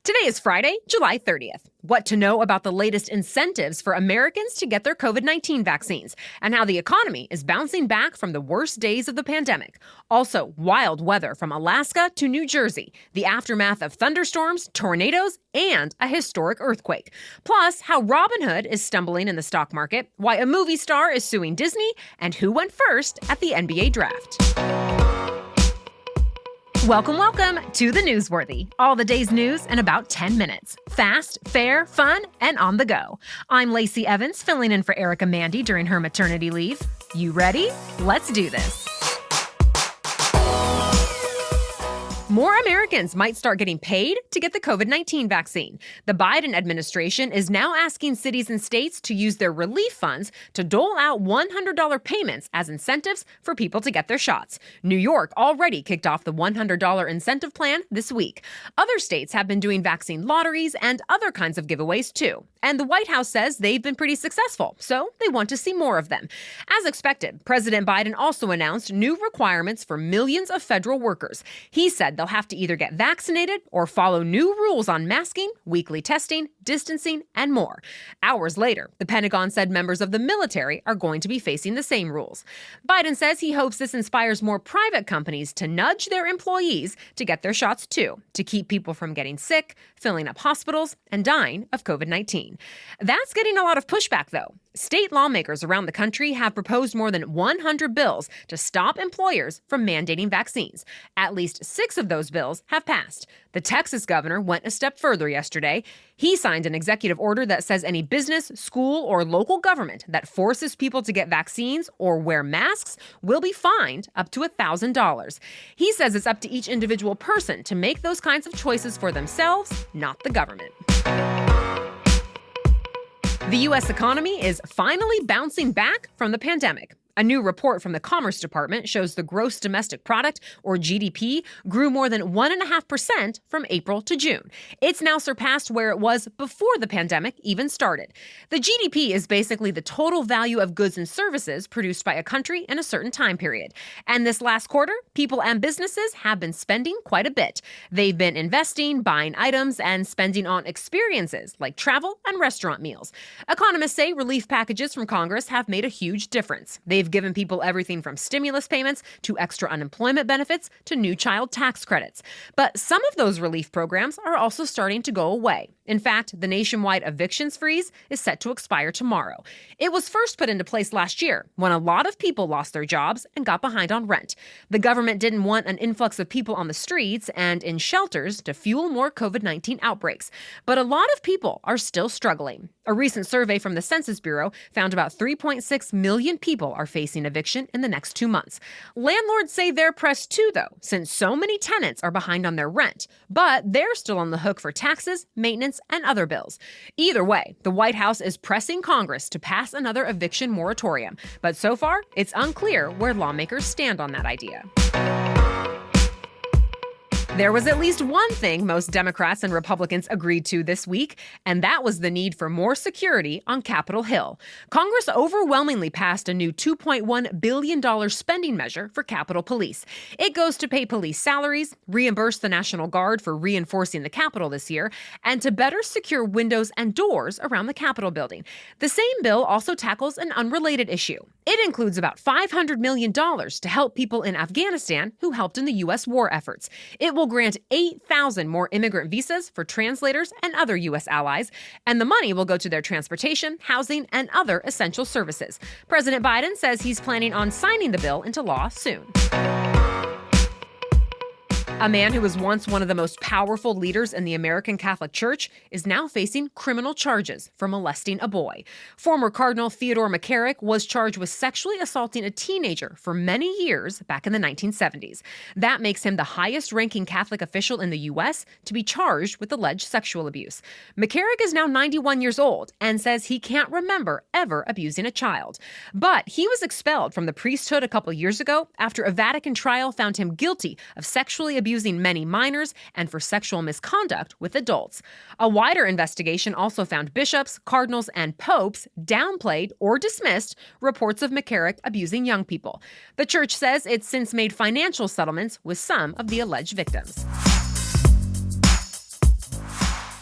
Today is Friday, July 30th. What to know about the latest incentives for Americans to get their COVID-19 vaccines, and how the economy is bouncing back from the worst days of the pandemic. Also, wild weather from Alaska to New Jersey, the aftermath of thunderstorms, tornadoes, and a historic earthquake. Plus, how Robinhood is stumbling in the stock market, why a movie star is suing Disney, and who went first at the NBA draft. Welcome to The Newsworthy. All the day's news in about 10 minutes. Fast, fair, fun, and on the go. I'm Lacey Evans, filling in for Erica Mandy during her maternity leave. You ready? Let's do this. More Americans might start getting paid to get the COVID-19 vaccine. The Biden administration is now asking cities and states to use their relief funds to dole out $100 payments as incentives for people to get their shots. New York already kicked off the $100 incentive plan this week. Other states have been doing vaccine lotteries and other kinds of giveaways too. And the White House says they've been pretty successful, so they want to see more of them. As expected, President Biden also announced new requirements for millions of federal workers. He said they'll have to either get vaccinated or follow new rules on masking, weekly testing, distancing, and more. Hours later, the Pentagon said members of the military are going to be facing the same rules. Biden says he hopes this inspires more private companies to nudge their employees to get their shots too, to keep people from getting sick, filling up hospitals, and dying of COVID-19. That's getting a lot of pushback, though. State lawmakers around the country have proposed more than 100 bills to stop employers from mandating vaccines. At least 6 of those bills have passed. The Texas governor went a step further yesterday. He signed an executive order that says any business, school, or local government that forces people to get vaccines or wear masks will be fined up to $1,000. He says it's up to each individual person to make those kinds of choices for themselves, not the government. The U.S. economy is finally bouncing back from the pandemic. A new report from the Commerce Department shows the gross domestic product, or GDP, grew more than 1.5% from April to June. It's now surpassed where it was before the pandemic even started. The GDP is basically the total value of goods and services produced by a country in a certain time period. And this last quarter, people and businesses have been spending quite a bit. They've been investing, buying items, and spending on experiences like travel and restaurant meals. Economists say relief packages from Congress have made a huge difference. They've given people everything from stimulus payments to extra unemployment benefits to new child tax credits. But some of those relief programs are also starting to go away. In fact, the nationwide evictions freeze is set to expire tomorrow. It was first put into place last year when a lot of people lost their jobs and got behind on rent. The government didn't want an influx of people on the streets and in shelters to fuel more COVID-19 outbreaks. But a lot of people are still struggling. A recent survey from the Census Bureau found about 3.6 million people are facing eviction in the next 2 months. Landlords say they're pressed too, though, since so many tenants are behind on their rent. But they're still on the hook for taxes, maintenance, and other bills. Either way, the White House is pressing Congress to pass another eviction moratorium. But so far, it's unclear where lawmakers stand on that idea. There was at least one thing most Democrats and Republicans agreed to this week, and that was the need for more security on Capitol Hill. Congress overwhelmingly passed a new $2.1 billion spending measure for Capitol Police. It goes to pay police salaries, reimburse the National Guard for reinforcing the Capitol this year, and to better secure windows and doors around the Capitol building. The same bill also tackles an unrelated issue. It includes about $500 million to help people in Afghanistan who helped in the U.S. war efforts. It will grant 8,000 more immigrant visas for translators and other U.S. allies, and the money will go to their transportation, housing, and other essential services. President Biden says he's planning on signing the bill into law soon. A man who was once one of the most powerful leaders in the American Catholic Church is now facing criminal charges for molesting a boy. Former Cardinal Theodore McCarrick was charged with sexually assaulting a teenager for many years back in the 1970s. That makes him the highest-ranking Catholic official in the U.S. to be charged with alleged sexual abuse. McCarrick is now 91 years old and says he can't remember ever abusing a child. But he was expelled from the priesthood a couple years ago after a Vatican trial found him guilty of sexually abusing many minors and for sexual misconduct with adults. A wider investigation also found bishops, cardinals, and popes downplayed or dismissed reports of McCarrick abusing young people. The church says it's since made financial settlements with some of the alleged victims.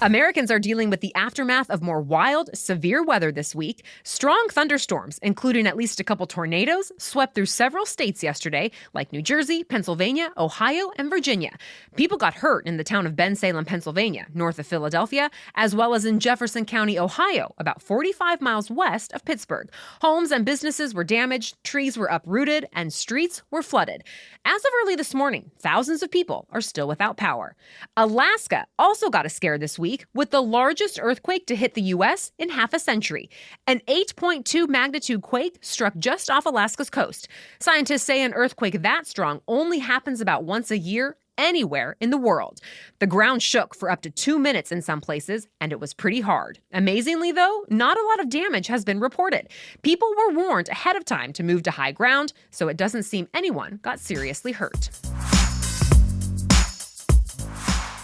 Americans are dealing with the aftermath of more wild, severe weather this week. Strong thunderstorms, including at least a couple tornadoes, swept through several states yesterday, like New Jersey, Pennsylvania, Ohio, and Virginia. People got hurt in the town of Bensalem, Pennsylvania, north of Philadelphia, as well as in Jefferson County, Ohio, about 45 miles west of Pittsburgh. Homes and businesses were damaged, trees were uprooted, and streets were flooded. As of early this morning, thousands of people are still without power. Alaska also got a scare this week with the largest earthquake to hit the U.S. in half a century. An 8.2 magnitude quake struck just off Alaska's coast. Scientists say an earthquake that strong only happens about once a year anywhere in the world. The ground shook for up to 2 minutes in some places, and it was pretty hard. Amazingly, though, not a lot of damage has been reported. People were warned ahead of time to move to high ground, so it doesn't seem anyone got seriously hurt.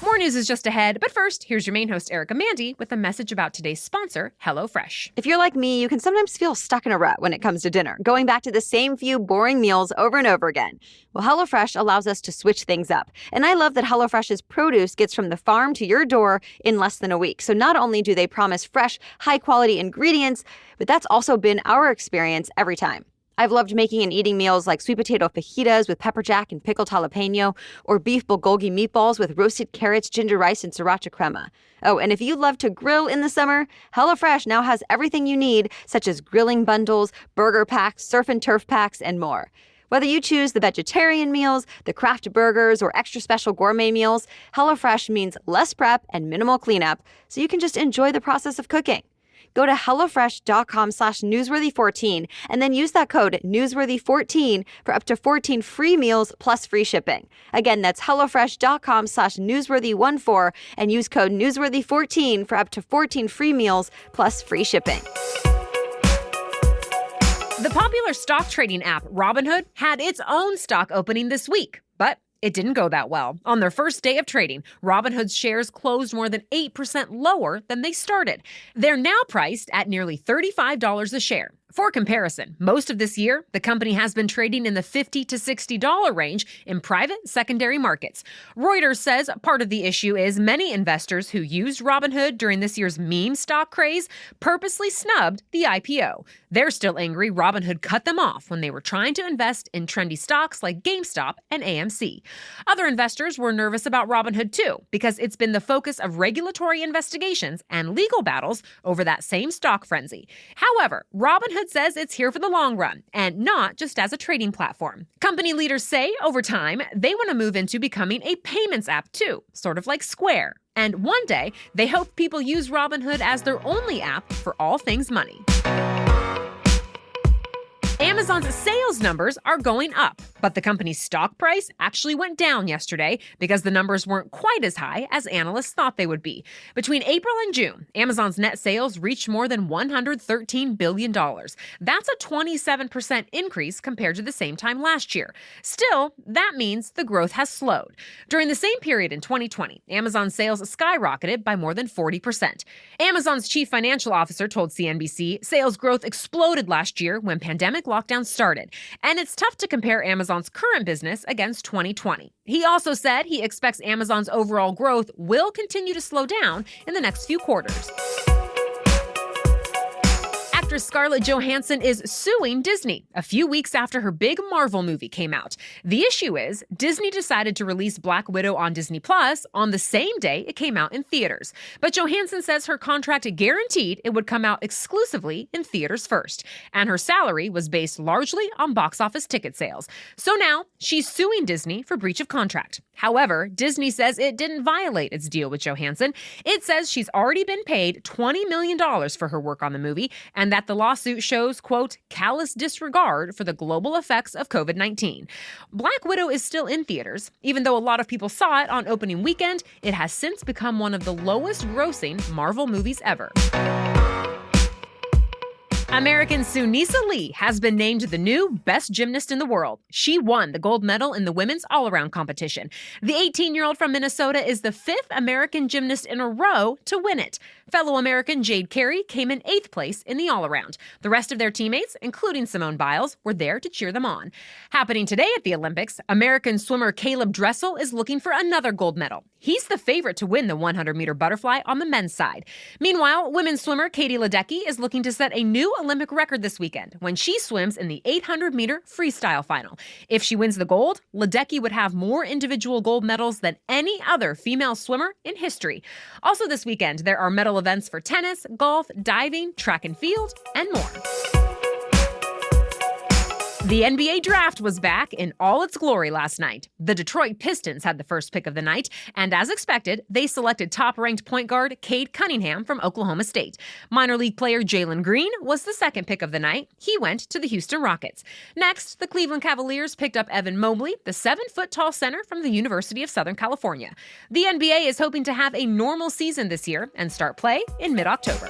More news is just ahead, but first, here's your main host, Erica Mandy, with a message about today's sponsor, HelloFresh. If you're like me, you can sometimes feel stuck in a rut when it comes to dinner, going back to the same few boring meals over and over again. Well, HelloFresh allows us to switch things up. And I love that HelloFresh's produce gets from the farm to your door in less than a week. So not only do they promise fresh, high-quality ingredients, but that's also been our experience every time. I've loved making and eating meals like sweet potato fajitas with pepper jack and pickled jalapeno, or beef bulgogi meatballs with roasted carrots, ginger rice, and sriracha crema. Oh, and if you love to grill in the summer, HelloFresh now has everything you need, such as grilling bundles, burger packs, surf and turf packs, and more. Whether you choose the vegetarian meals, the craft burgers, or extra special gourmet meals, HelloFresh means less prep and minimal cleanup, so you can just enjoy the process of cooking. Go to HelloFresh.com/newsworthy14 and then use that code newsworthy14 for up to 14 free meals plus free shipping. Again, that's HelloFresh.com/newsworthy14 and use code newsworthy14 for up to 14 free meals plus free shipping. The popular stock trading app Robinhood had its own stock opening this week, but it didn't go that well. On their first day of trading, Robinhood's shares closed more than 8% lower than they started. They're now priced at nearly $35 a share. For comparison, most of this year, the company has been trading in the $50 to $60 range in private secondary markets. Reuters says part of the issue is many investors who used Robinhood during this year's meme stock craze purposely snubbed the IPO. They're still angry Robinhood cut them off when they were trying to invest in trendy stocks like GameStop and AMC. Other investors were nervous about Robinhood too, because it's been the focus of regulatory investigations and legal battles over that same stock frenzy. However, Robinhood says it's here for the long run and not just as a trading platform. Company leaders say over time, they want to move into becoming a payments app too, sort of like Square. And one day, they hope people use Robinhood as their only app for all things money. Amazon's sales numbers are going up, but the company's stock price actually went down yesterday because the numbers weren't quite as high as analysts thought they would be. Between April and June, Amazon's net sales reached more than $113 billion. That's a 27% increase compared to the same time last year. Still, that means the growth has slowed. During the same period in 2020, Amazon sales skyrocketed by more than 40%. Amazon's chief financial officer told CNBC sales growth exploded last year when pandemic lockdown started, and it's tough to compare Amazon's current business against 2020. He also said he expects Amazon's overall growth will continue to slow down in the next few quarters. Actress Scarlett Johansson is suing Disney a few weeks after her big Marvel movie came out. The issue is Disney decided to release Black Widow on Disney Plus on the same day it came out in theaters. But Johansson says her contract guaranteed it would come out exclusively in theaters first, and her salary was based largely on box office ticket sales. So now she's suing Disney for breach of contract. However, Disney says it didn't violate its deal with Johansson. It says she's already been paid $20 million for her work on the movie, and that the lawsuit shows, quote, callous disregard for the global effects of COVID-19. Black Widow is still in theaters. Even though a lot of people saw it on opening weekend, it has since become one of the lowest grossing Marvel movies ever. American Sunisa Lee has been named the new best gymnast in the world. She won the gold medal in the women's all-around competition. The 18-year-old from Minnesota is the fifth American gymnast in a row to win it. Fellow American Jade Carey came in 8th place in the all-around. The rest of their teammates, including Simone Biles, were there to cheer them on. Happening today at the Olympics, American swimmer Caleb Dressel is looking for another gold medal. He's the favorite to win the 100-meter butterfly on the men's side. Meanwhile, women's swimmer Katie Ledecky is looking to set a new Olympic record this weekend when she swims in the 800-meter freestyle final. If she wins the gold, Ledecky would have more individual gold medals than any other female swimmer in history. Also this weekend, there are medal events for tennis, golf, diving, track and field, and more. The NBA draft was back in all its glory last night. The Detroit Pistons had the first pick of the night, and as expected, they selected top-ranked point guard Cade Cunningham from Oklahoma State. Minor league player Jalen Green was the second pick of the night. He went to the Houston Rockets. Next, the Cleveland Cavaliers picked up Evan Mobley, the 7-foot-tall center from the University of Southern California. The NBA is hoping to have a normal season this year and start play in mid-October.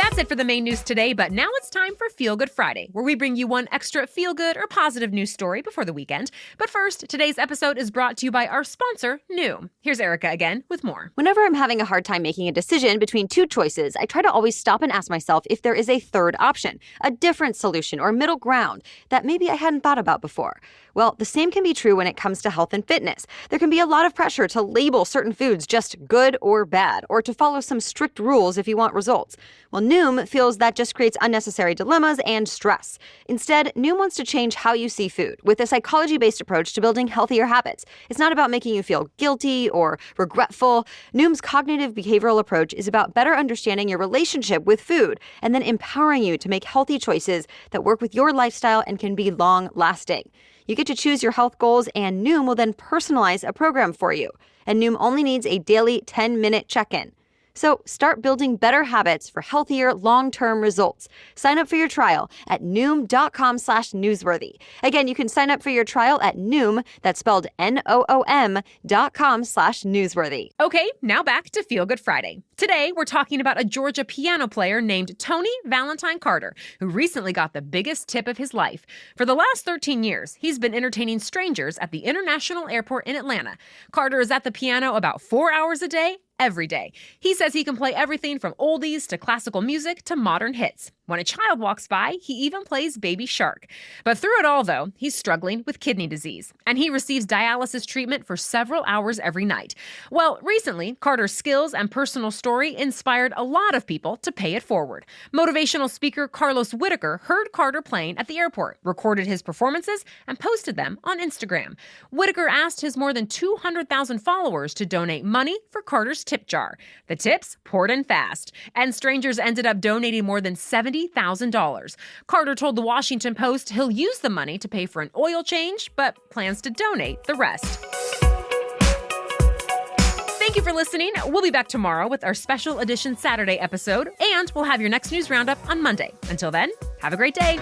That's it for the main news today, but now it's time for Feel Good Friday, where we bring you one extra feel-good or positive news story before the weekend. But first, today's episode is brought to you by our sponsor, Noom. Here's Erica again with more. Whenever I'm having a hard time making a decision between two choices, I try to always stop and ask myself if there is a third option, a different solution or middle ground that maybe I hadn't thought about before. Well, the same can be true when it comes to health and fitness. There can be a lot of pressure to label certain foods just good or bad, or to follow some strict rules if you want results. Well, Noom feels that just creates unnecessary dilemmas and stress. Instead, Noom wants to change how you see food with a psychology-based approach to building healthier habits. It's not about making you feel guilty or regretful. Noom's cognitive behavioral approach is about better understanding your relationship with food and then empowering you to make healthy choices that work with your lifestyle and can be long-lasting. You get to choose your health goals, and Noom will then personalize a program for you. And Noom only needs a daily 10-minute check-in. So start building better habits for healthier, long-term results. Sign up for your trial at Noom.com/newsworthy. Again, you can sign up for your trial at Noom, that's spelled NOOM.com/newsworthy. Okay, now back to Feel Good Friday. Today, we're talking about a Georgia piano player named Tony Valentine Carter, who recently got the biggest tip of his life. For the last 13 years, he's been entertaining strangers at the International Airport in Atlanta. Carter is at the piano about 4 hours a day, every day. He says he can play everything from oldies to classical music to modern hits. When a child walks by, he even plays Baby Shark. But through it all, though, he's struggling with kidney disease, and he receives dialysis treatment for several hours every night. Well, recently, Carter's skills and personal story inspired a lot of people to pay it forward. Motivational speaker Carlos Whitaker heard Carter playing at the airport, recorded his performances, and posted them on Instagram. Whitaker asked his more than 200,000 followers to donate money for Carter's tip jar. The tips poured in fast, and strangers ended up donating more than $70,000. Carter told the Washington Post he'll use the money to pay for an oil change, but plans to donate the rest. Thank you for listening. We'll be back tomorrow with our special edition Saturday episode, and we'll have your next news roundup on Monday. Until then, have a great day.